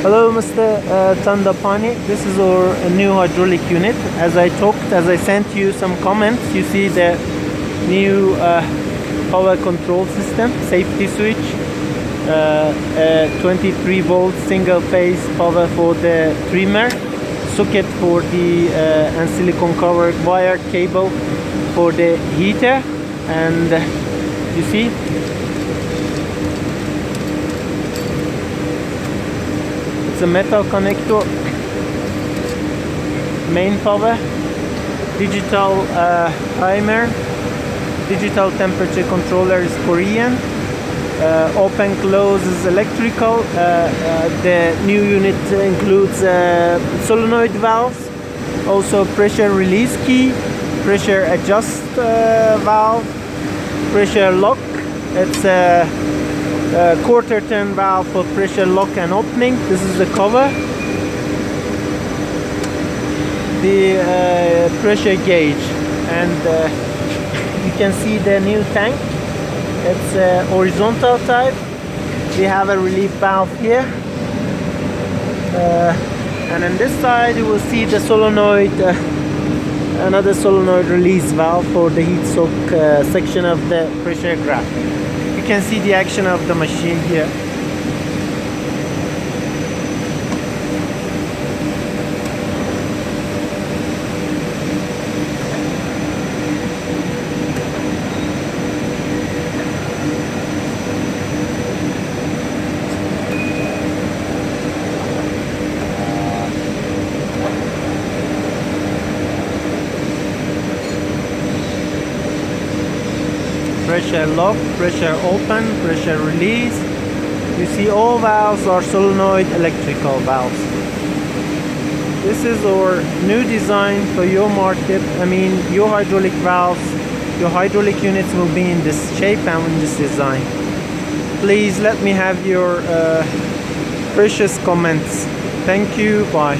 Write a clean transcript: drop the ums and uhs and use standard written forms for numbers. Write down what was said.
Hello, Mr. Tandapani. This is our new hydraulic unit. As I sent you some comments, you see the new power control system, safety switch, 23 volt single phase power for the trimmer, socket for the and silicone covered wire cable for the heater, and you see it's a metal connector, main power, digital timer, digital temperature controller is Korean, open close is electrical. The new unit includes solenoid valves, also pressure release key, pressure adjust valve, pressure lock. It's a quarter turn valve for pressure lock and opening. This is the cover. The pressure gauge, and you can see the new tank. It's a horizontal type. We have a relief valve here, and on this side you will see the solenoid, another solenoid release valve for the heat soak section of the pressure graph. You can see the action of the machine here. Pressure lock, pressure open, pressure release. You see all valves are solenoid electrical valves. This is our new design for your market. I mean, your hydraulic valves, your hydraulic units will be in this shape and in this design. Please let me have your precious comments. Thank you. Bye.